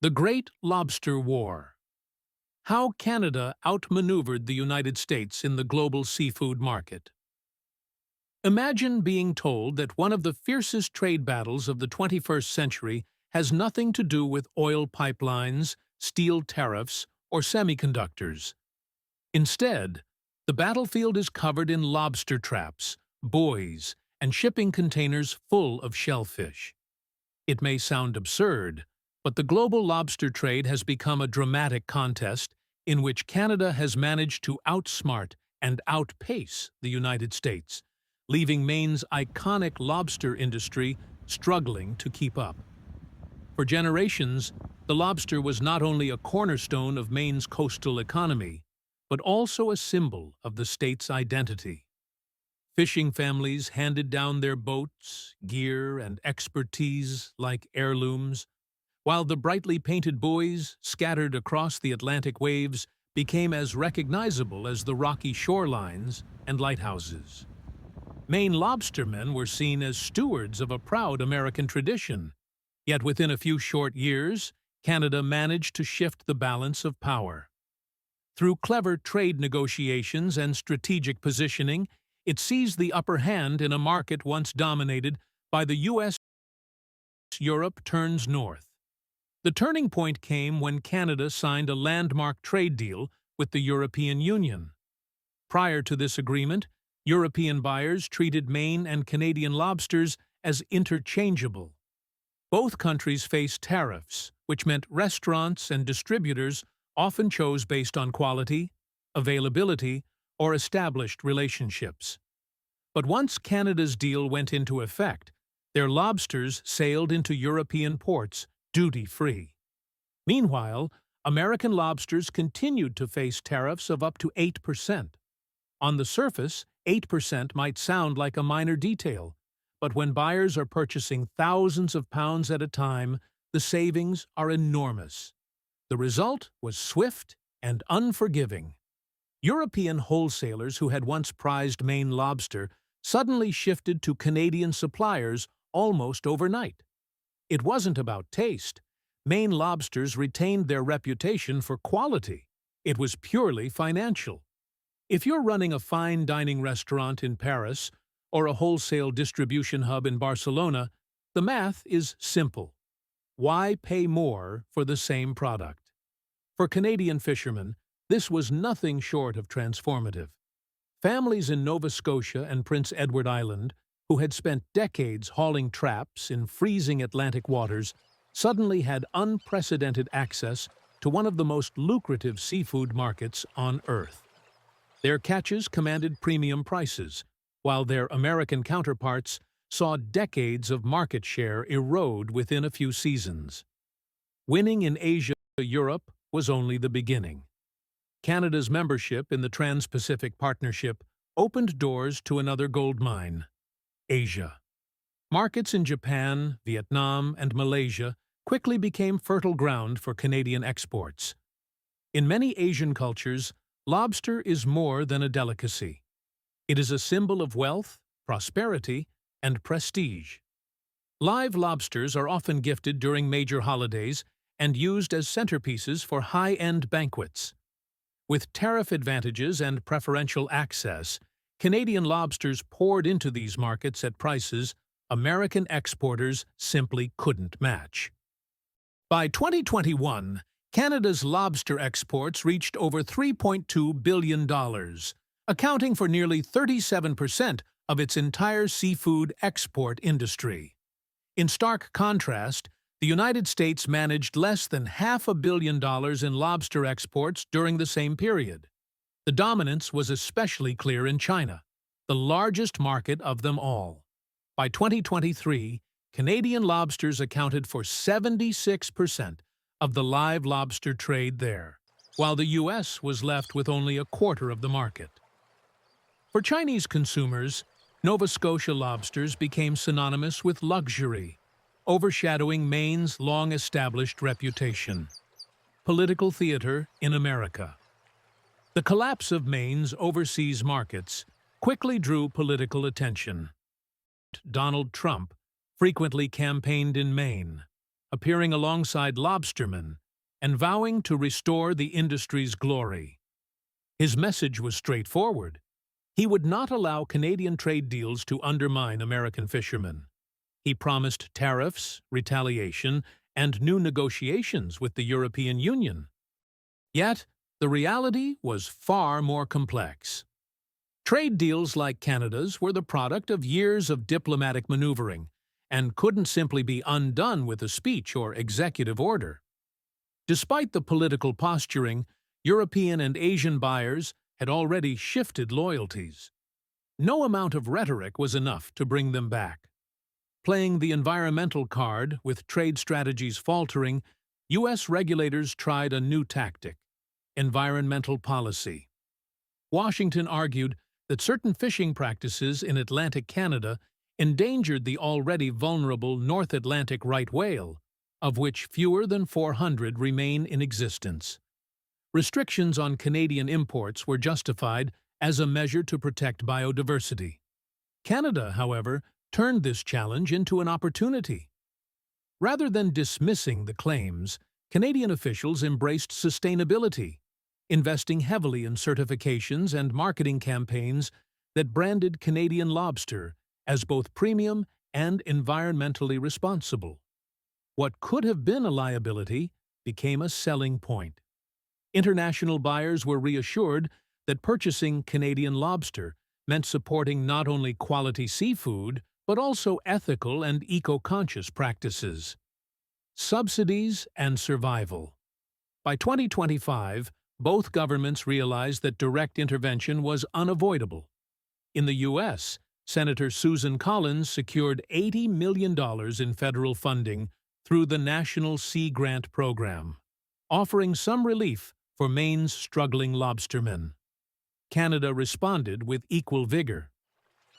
The Great Lobster War. How Canada outmaneuvered the United States in the global seafood market. Imagine being told that one of the fiercest trade battles of the 21st century has nothing to do with oil pipelines, steel tariffs, or semiconductors. Instead, the battlefield is covered in lobster traps, buoys, and shipping containers full of shellfish. It may sound absurd, but the global lobster trade has become a dramatic contest in which Canada has managed to outsmart and outpace the United States, leaving Maine's iconic lobster industry struggling to keep up. For generations, the lobster was not only a cornerstone of Maine's coastal economy, but also a symbol of the state's identity. Fishing families handed down their boats, gear, and expertise like heirlooms, while the brightly painted buoys scattered across the Atlantic waves became as recognizable as the rocky shorelines and lighthouses. Maine lobstermen were seen as stewards of a proud American tradition, yet within a few short years, Canada managed to shift the balance of power. Through clever trade negotiations and strategic positioning, it seized the upper hand in a market once dominated by the U.S. Europe turns north. The turning point came when Canada signed a landmark trade deal with the European Union. Prior to this agreement, European buyers treated Maine and Canadian lobsters as interchangeable. Both countries faced tariffs, which meant restaurants and distributors often chose based on quality, availability, or established relationships. But once Canada's deal went into effect, their lobsters sailed into European ports duty-free. Meanwhile, American lobsters continued to face tariffs of up to 8%. On the surface, 8% might sound like a minor detail, but when buyers are purchasing thousands of pounds at a time, the savings are enormous. The result was swift and unforgiving. European wholesalers who had once prized Maine lobster suddenly shifted to Canadian suppliers almost overnight. It wasn't about taste. Maine lobsters retained their reputation for quality. It was purely financial. If you're running a fine dining restaurant in Paris or a wholesale distribution hub in Barcelona, the math is simple. Why pay more for the same product? For Canadian fishermen, this was nothing short of transformative. Families in Nova Scotia and Prince Edward Island, who had spent decades hauling traps in freezing Atlantic waters, suddenly had unprecedented access to one of the most lucrative seafood markets on Earth. Their catches commanded premium prices, while their American counterparts saw decades of market share erode within a few seasons. Winning in Asia-Europe was only the beginning. Canada's membership in the Trans-Pacific Partnership opened doors to another gold mine: Asia. Markets in Japan, Vietnam, and Malaysia quickly became fertile ground for Canadian exports. In many Asian cultures, lobster is more than a delicacy. It is a symbol of wealth, prosperity, and prestige. Live lobsters are often gifted during major holidays and used as centerpieces for high-end banquets. With tariff advantages and preferential access, Canadian lobsters poured into these markets at prices American exporters simply couldn't match. By 2021, Canada's lobster exports reached over $3.2 billion, accounting for nearly 37% of its entire seafood export industry. In stark contrast, the United States managed less than $500 million in lobster exports during the same period. The dominance was especially clear in China, the largest market of them all. By 2023, Canadian lobsters accounted for 76% of the live lobster trade there, while the U.S. was left with only a quarter of the market. For Chinese consumers, Nova Scotia lobsters became synonymous with luxury, overshadowing Maine's long-established reputation. Political theater in America. The collapse of Maine's overseas markets quickly drew political attention. Donald Trump frequently campaigned in Maine, appearing alongside lobstermen and vowing to restore the industry's glory. His message was straightforward. He would not allow Canadian trade deals to undermine American fishermen. He promised tariffs, retaliation, and new negotiations with the European Union. Yet, the reality was far more complex. Trade deals like Canada's were the product of years of diplomatic maneuvering and couldn't simply be undone with a speech or executive order. Despite the political posturing, European and Asian buyers had already shifted loyalties. No amount of rhetoric was enough to bring them back. Playing the environmental card with trade strategies faltering, U.S. regulators tried a new tactic: environmental policy. Washington argued that certain fishing practices in Atlantic Canada endangered the already vulnerable North Atlantic right whale, of which fewer than 400 remain in existence. Restrictions on Canadian imports were justified as a measure to protect biodiversity. Canada, however, turned this challenge into an opportunity. Rather than dismissing the claims, Canadian officials embraced sustainability, investing heavily in certifications and marketing campaigns that branded Canadian lobster as both premium and environmentally responsible. What could have been a liability became a selling point. International buyers were reassured that purchasing Canadian lobster meant supporting not only quality seafood, but also ethical and eco-conscious practices. Subsidies and survival. By 2025, both governments realized that direct intervention was unavoidable. In the U.S., Senator Susan Collins secured $80 million in federal funding through the National Sea Grant Program, offering some relief for Maine's struggling lobstermen. Canada responded with equal vigor.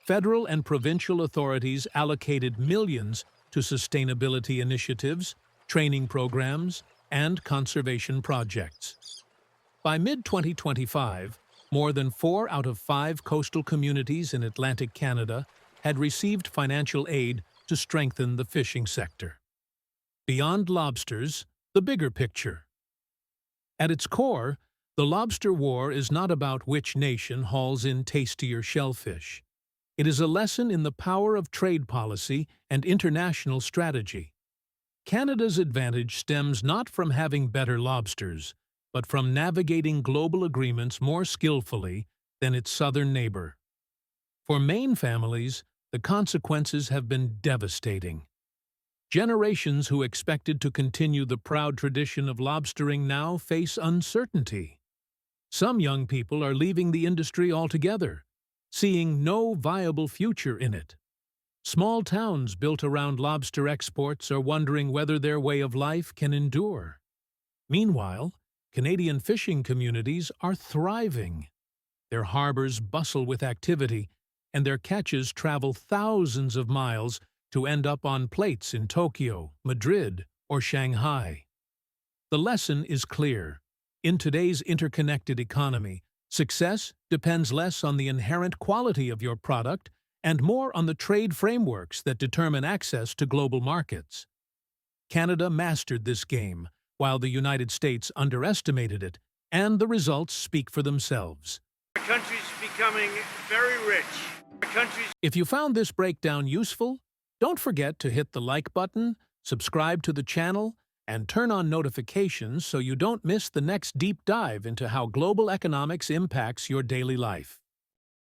Federal and provincial authorities allocated millions to sustainability initiatives, training programs, and conservation projects. By mid-2025, more than 4 out of 5 coastal communities in Atlantic Canada had received financial aid to strengthen the fishing sector. Beyond lobsters, the bigger picture. At its core, the Lobster War is not about which nation hauls in tastier shellfish. It is a lesson in the power of trade policy and international strategy. Canada's advantage stems not from having better lobsters, but from navigating global agreements more skillfully than its southern neighbor. For Maine families, the consequences have been devastating. Generations who expected to continue the proud tradition of lobstering now face uncertainty. Some young people are leaving the industry altogether, seeing no viable future in it. Small towns built around lobster exports are wondering whether their way of life can endure. Meanwhile, Canadian fishing communities are thriving. Their harbors bustle with activity, and their catches travel thousands of miles to end up on plates in Tokyo, Madrid, or Shanghai. The lesson is clear. In today's interconnected economy, success depends less on the inherent quality of your product and more on the trade frameworks that determine access to global markets. Canada mastered this game, while the United States underestimated it, and the results speak for themselves. Our country's becoming very rich. If you found this breakdown useful, don't forget to hit the like button, subscribe to the channel, and turn on notifications so you don't miss the next deep dive into how global economics impacts your daily life.